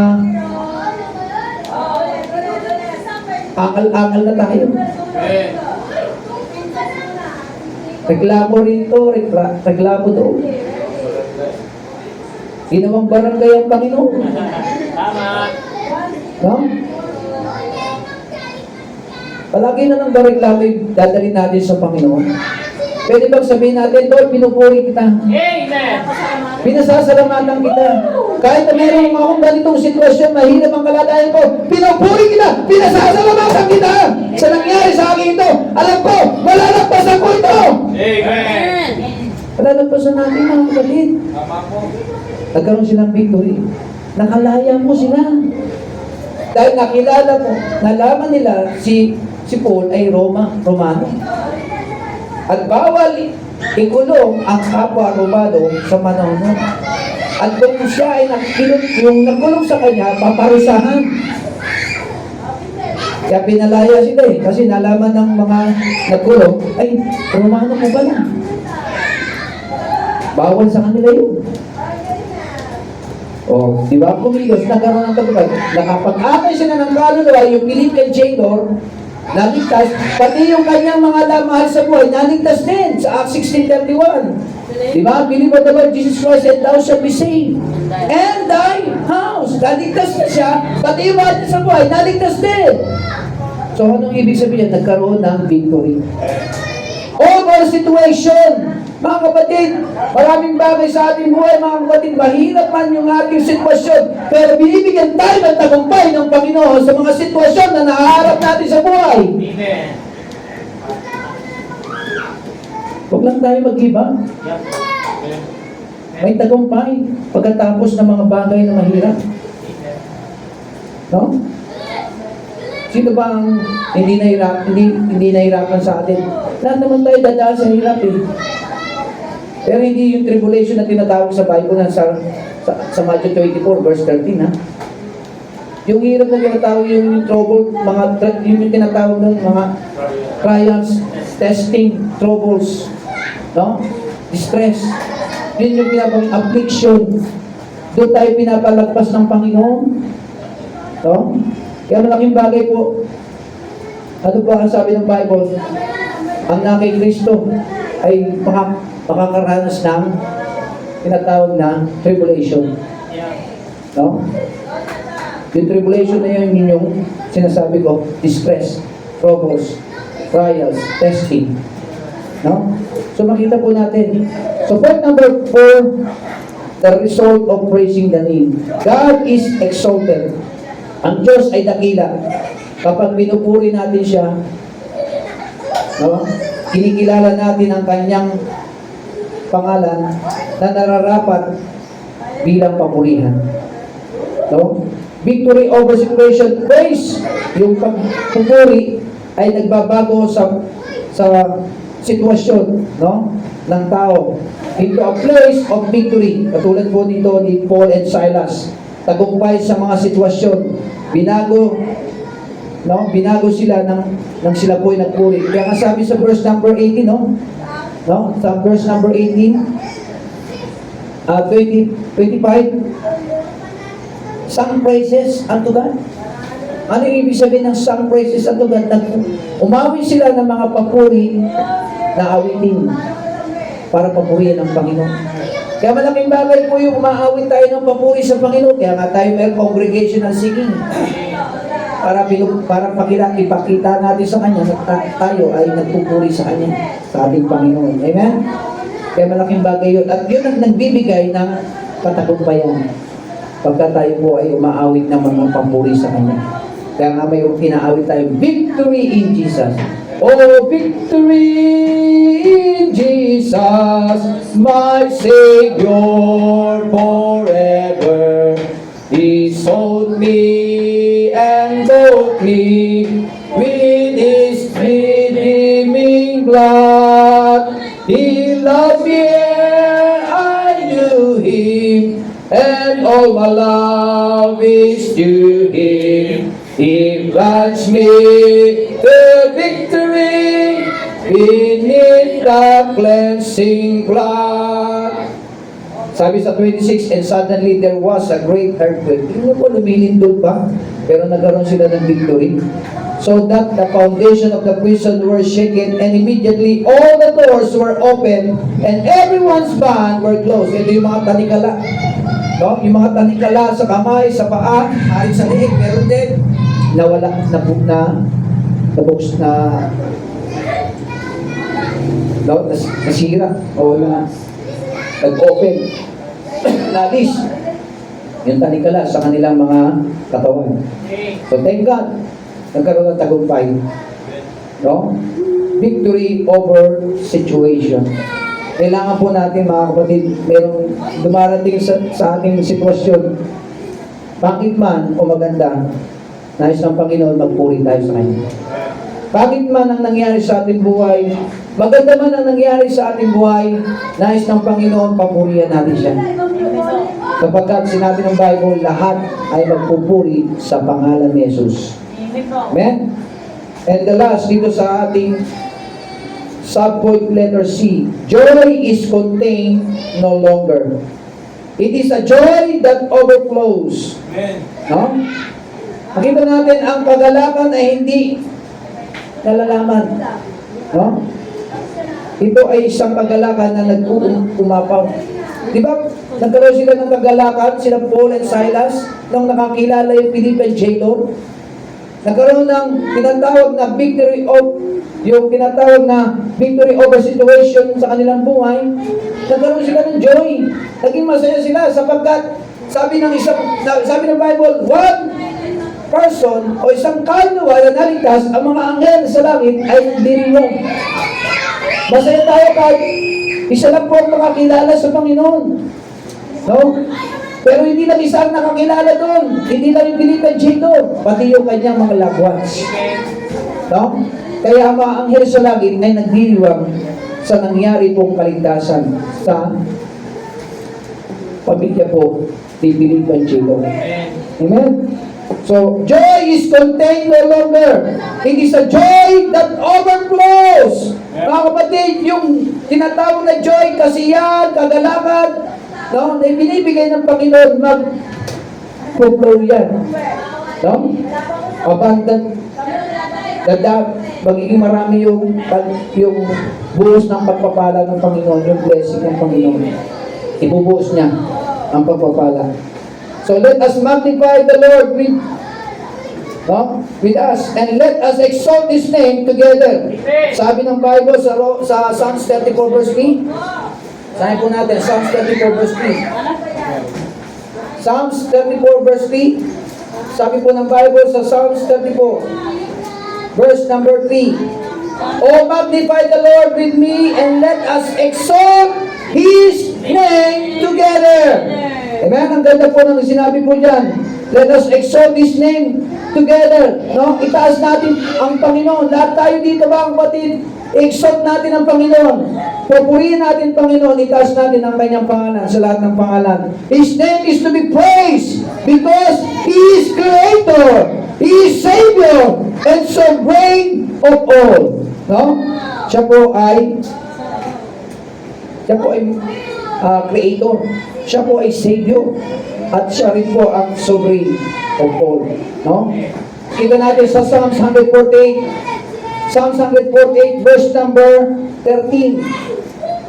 akal-akal na tayo. Reklamo rito, reklamo doon. Ginawang barangay ang Panginoon. Tama. No? Palagi na ng reklamo yung dadalhin natin sa Panginoon. Pwede bang sabihin natin, Lord, pinupuri kita. Amen. Pinasasalamatan kita. Kahit na meron akong ganitong sitwasyon, mahirap ang kalagayan ko, pinupuri kita, pinasasalamatan kita sa nangyari sa akin ito. Alam ko, malalagpasan ko ito. Amen. Malalagpasan natin mga kapatid. Tama po. Nagkaroon silang victory. nakalaya mo sila. Dahil nakilala mo, nalaman nila si Paul ay Romano. At bawal ikulong ang kapwa Romano sa panahon nun. At kung siya ay yung nakulong sa kanya, paparusahan. Kaya pinalaya sila kasi nalaman ng mga nagkulong, ay, Romano mo ba na? Bawal sa kanila yun. O, di ba? Kumilos, nagkaroon ng tagumpay. Nakapag-akay sila ng kaluluwa, yung Philippian jailer, naligtas, pati yung kanyang mga mahal sa buhay, naligtas din sa Acts 16:31. Di ba? Believe on the Lord Jesus Christ and thou shalt be saved. And thy house. Naligtas na siya, pati yung mahal sa buhay, naligtas din. So, anong ibig sabihin? Nagkaroon ng victory. Over situation. Mga kapatid, maraming bagay sa ating buhay, mga kapatid, mahirap man yung ating sitwasyon, pero binibigyan tayo ng tagumpay ng Panginoon sa mga sitwasyon na nahaharap natin sa buhay. Amen. Huwag lang tayo mag-iba. Yep. May tagumpay pagkatapos ng mga bagay na mahirap. No? Sino ba ang hindi nahirapan sa atin? Lahat naman tayo dadaan sa hirap eh. Pero hindi yung tribulation na tinatawag sa Bible na sa Matthew 24 verse 13 ha. Yung hirap na tinatawag yung trouble, yung tinatawag ng mga trials, testing, troubles, no? Distress. Yun yung pinapang affliction. Doon tayo pinapalagpas ng Panginoon. No? Kaya malaking bagay po. Ano po ang sabi ng Bible? Ang na kay Kristo ay makakaranas ng tinatawag na tribulation. No? Yung tribulation na yun, yung sinasabi ko, distress, troubles, trials, testing. No? So makita po natin. So point number 4, the result of praising the name. God is exalted. Ang Diyos ay dakila. Kapag pinupuri natin siya, no? Kinikilala natin ang kanyang pangalan na nararapat bilang papurihan. No? Victory over situation. Praise, yung pagpupuri ay nagbabago sa sitwasyon, no, ng tao into a place of victory. Katulad po dito ni Paul and Silas. Tagumpay sa mga sitwasyon. Binago sila nang sila po ay nagpuri. Kaya nga sabi sa verse number 18, no? Sa verse number 18, 25, sung praises unto God. Ano yung ibig sabihin ng sung praises unto God? Umawit sila ng mga papuri na awitin para papurihan ng Panginoon. Kaya malaking bagay po yung umaawit tayo ng papuri sa Panginoon. Kaya nga tayo may congregational singing. Para ipakita natin sa Kanya na tayo ay nagpupuri sa Kanya, sa ating Panginoon. Amen? Kaya malaking bagay yun. At yun ang nagbibigay ng katagumpayan pagka tayo po ay umaawit ng mga papuri sa Kanya. Kaya nga may pinaawit tayo, victory in Jesus. Oh, victory in Jesus, my Savior forever. He sold me and bought me with His redeeming blood. He loved me ere I knew Him, and all my love is to Him. He grants me the victory beneath the cleansing blood. Sabi sa 26, and suddenly there was a great earthquake. Hindi po lumilindol pa, pero nagkaroon sila ng victory. So that the foundation of the prison were shaken, and immediately all the doors were open, and everyone's bonds were closed. Ito yung mga tanikala. No? Yung mga tanikala sa kamay, sa paa, ay sa liig, meron din. Nawala, nasira, o nag-open, nalis, yung tanikala sa kanilang mga katawan. So thank God, nagkaroon ng tagumpay. No? Victory over situation. Kailangan po natin, mga kapatid, merong dumarating sa ating sitwasyon Pangit man o maganda, nais ng Panginoon magpuri tayo sa Kanya. Pangit man ang nangyari sa ating buhay, maganda man ang nangyari sa ating buhay, nais ng Panginoon papurihan natin siya. Kapagkat sinabi ng Bible, lahat ay magpupuri sa pangalan ni Jesus. Amen? And the last dito sa ating subpoint letter C, joy is contained no longer. It is a joy that overflows. Amen. No? Makita natin ang kagalakan ay hindi nalalaman. No? Ito ay isang kagalakan na nag-umapaw. Di ba? Nagkaroon sila ng kagalakan, sila Paul and Silas, nung nakakilala yung Philippian jailer. Nagkaroon ng tinatawag na victory over situation sa kanilang buhay. Nagkaroon sila ng joy. Naging masaya sila sapagkat sabi ng Bible, one person o isang kaluluwa na naligtas, ang mga anghel sa langit ay diriyong. Masaya tayo kahit isa lang po ang makakilala sa Panginoon. No? Pero hindi lang isa ang nakakilala doon. Hindi lang yung Philippian jailer, pati yung kanyang mga loved ones. No? Kaya ang mga anghel sa langit ay nagdiriwang sa nangyari pong kaligtasan sa pamilya po ni Philippian jailer. Amen? So, joy is contained no longer. It is a joy that overflows. Mga kapatid, yung tinatawag na joy, kasiyahan, kagalakan, no, na binibigay ng Panginoon, mag-flow yan. No? Abundant. Magiging marami yung buhos ng pagpapala ng Panginoon, yung blessing ng Panginoon. Ibubuhos niya ang pagpapala. So let us magnify the Lord with us, and let us exalt His name together. Sabi ng Bible sa Psalms 34 verse 3. Sabi po natin, Psalms 34 verse 3. Psalms 34 verse 3. Sabi po ng Bible sa Psalms 34 verse number 3. Oh, magnify the Lord with me, and let us exalt His name together. Amen? Ang ganda po ng sinabi po dyan. Let us exalt His name together. No? Itaas natin ang Panginoon. Lahat tayo dito ba, ang kapatid? I-exalt natin ang Panginoon. Papurihin natin Panginoon. Itaas natin ang kanyang pangalan sa lahat ng pangalan. His name is to be praised because He is Creator. He is Savior and Sovereign of all. No? Siya po ay Creator. Siya po ay Savior. At siya rin po ang Sovereign of all. No? Kita natin sa Psalms 148. Psalms 148 verse number 13.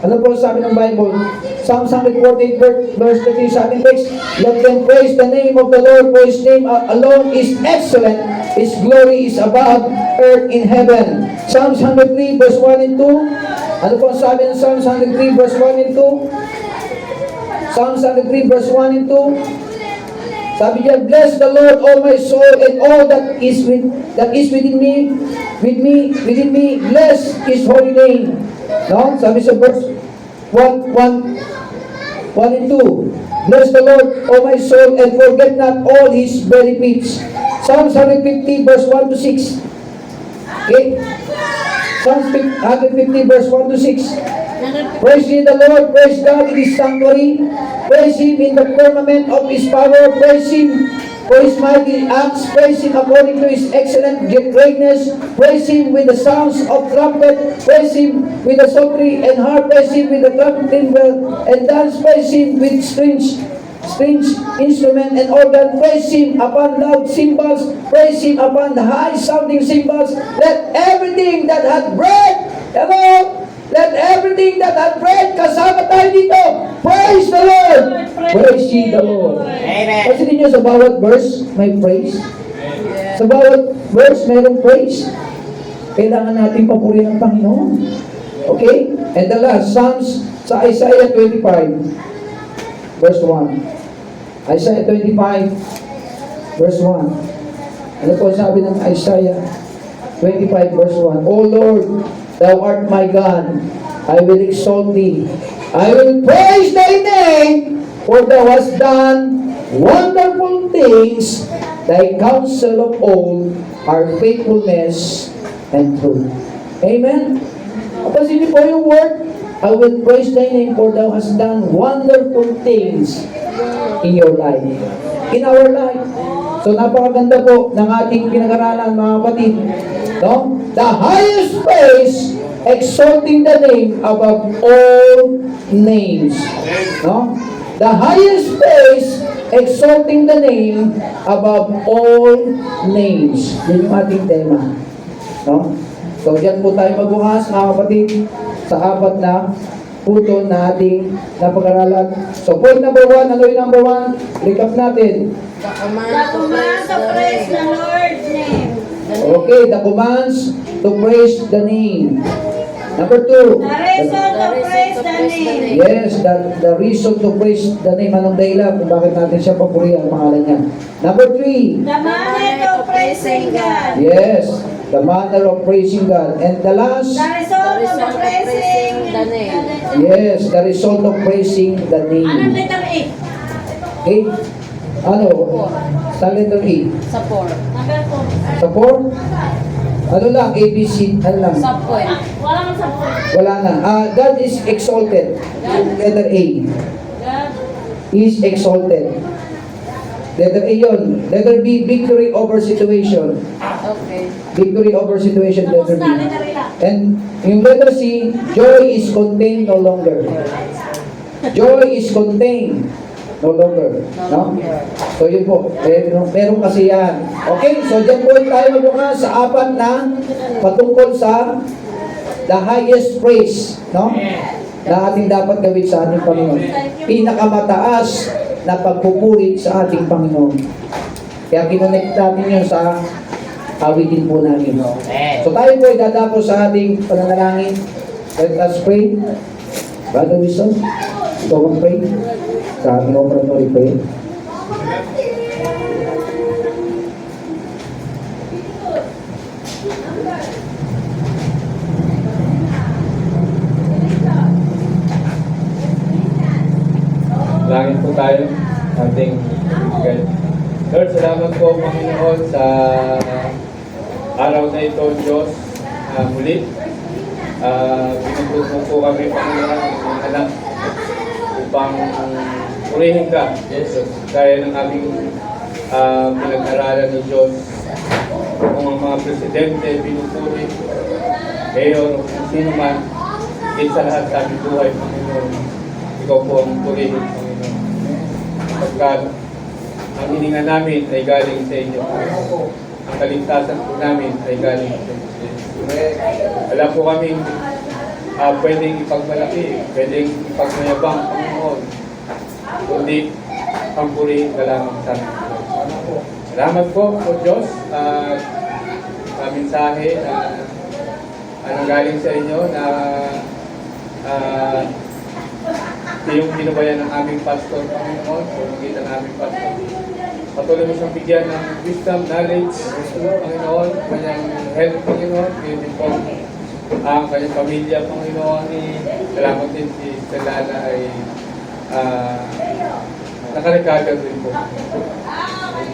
Ano po sabi ng Bible? Psalms 148 verse 13 sa ating text. Let them praise the name of the Lord, for His name alone is excellent. His glory is above earth in heaven. Psalms 103 verse 1 and 2. Ano po sabi ng Psalms 103 verse 1 and 2? Psalms 103 verse 1 and 2. Sabi niya, bless the Lord, all my soul, and all that is within me. Bless His holy name. No? Sabi sa verse 1 and 2. Bless the Lord, O my soul, and forget not all His benefits. Psalms 150 verse 1 to 6. Okay? Psalms 150 verse 1 to 6. Praise ye the Lord, praise God in His sanctuary, praise Him in the firmament of His power, praise Him for His mighty acts, praise Him according to His excellent greatness, praise Him with the sounds of trumpet, praise Him with the psaltery and harp, praise Him with the trumpet timbrel and dance, praise Him with strings, instrument and organ, praise Him upon loud cymbals, praise Him upon the high sounding cymbals. Let everything that hath breath, let everything that hath breath, kasama tayo dito, praise the Lord. Praise ye the Lord. Amen. Kasi ninyo sa bawat verse, may praise. Sa bawat verse, mayroong praise. Kailangan natin papurihin ang Panginoon. Okay? And the last, Psalms sa Isaiah 25, verse 1. Isaiah 25, verse 1. Ano po sabi ng Isaiah 25, verse 1? O Lord, Thou art my God, I will exalt Thee. I will praise Thy name, for Thou hast done Wonderful things, thy counsel of old are faithfulness and truth. Amen? Kapasin niyo po yung word, I will praise thy name for thou hast done wonderful things in your life. In our life. So napakaganda po ng ating pinag-aralan, mga kapatid. No? The highest praise, exalting the name above all names. No? The highest praise, exalting the name above all names. Yun yung ating tema. No? So, dyan po tayo magbukas, mga kapatid, sa apat na puto na ating napag-aralan. So, point number 1, ano yung number 1? Recap natin. The command to praise the Lord's name. Okay, the commands to praise the name. Number 2. The reason to praise the name. Yes, the reason to praise the name. Anong dahilan kung bakit natin siya papuri ang pangalan niya. Number 3. The manner of praising God. Yes, the manner of praising God. And the last, The result of praising the name. yes, the result of praising the Anong name. letter A? Okay? Ano? Sa letter A. Sa 4. Number 4. Sa 4? Ano lang? ABC? Ano lang? Sa point. Wala nang sa 4. Wala na. God is exalted. Letter A. God. Is exalted. Letter A yun. Letter B, victory over situation. Okay. Victory over situation, Tapos letter B. na, letter A lang. And yung letter C, joy is contained no longer. Joy is contained no longer. No? So yun po, meron kasi yan. Okay, so dyan po tayo magbukas sa apat na patungkol sa the highest praise, no? Na ating dapat gawin sa ating Panginoon. Pinakamataas na pagpupuri sa ating Panginoon. Kaya kinonect natin yun sa awitin po namin. So tayo po ay dadako sa ating pananalangin. Let us pray. Brother Wilson, ikaw ang pray sa ating operatory prayer. Langit po tayo, ating ibigay. Lord, salamat po, Panginoon, sa araw na ito, Diyos, muli. Pinagpupo po kami, Panginoon, ng mga anak upang purihin ka, Jesus. Gaya ng aming pinag-aralan ng Diyos, kung ang mga presidente pinupuri, mayor, kung sino man, higit sa lahat sa aming buhay, Panginoon. Ikaw po ang purihin, Panginoon. Pagkat ang hininga namin ay galing sa inyo. Ang kaligtasan po namin ay galing sa inyo. Wala po kaming pwedeng ipagmalaki, pwedeng ipagmayabang, Panginoon. Kundi ang purihin ka lamang sa amin. Salamat po, O Diyos, at mensahe na galing sa inyo na yung pinubayan ng aming pastor, Panginoon, o magkita ng aming pastor. Patuloy mo siyang bigyan ng wisdom, knowledge, Panginoon, kanyang health, Panginoon, yun din po ang kanyang pamilya, Panginoon. Salamat din si Stellana ay nakarecover din po.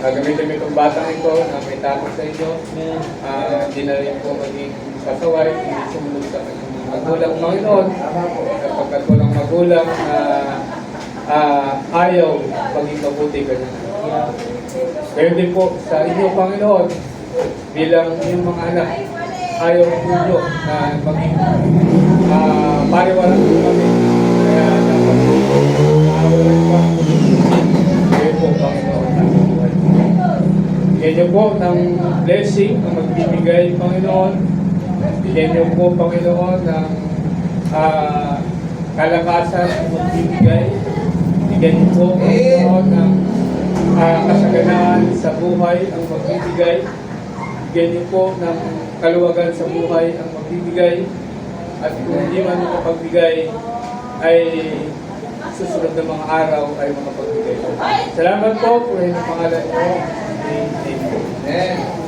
Gagamitin mo itong batang ito na may takot sa inyo. Hindi na rin po maging pasaway, hindi sumunod sa kanyang magulang, Panginoon. Kapagkat walang magulang ayaw maging mabuti ka niya. Ngayon din po sa inyo, Panginoon, bilang yung mga anak, ayaw ninyo na maging pariwalang po kami. Kaya dapat po, awalan pa. Ngayon po, Panginoon, ang buhay. Bigyan niyo po ng blessing na magbibigay, Panginoon. Bigyan niyo po, Panginoon, ng kalakasan na magbibigay. Bigyan niyo po, Panginoon, ng kasaganaan sa buhay ang magbibigay. Bigyan niyo po ng kaluwagan sa buhay ang magbibigay. At kung hindi man makapagbigay, ay susunod na mga araw ay makapagbigay. Salamat po, purihin ang pangalan ko. Amen.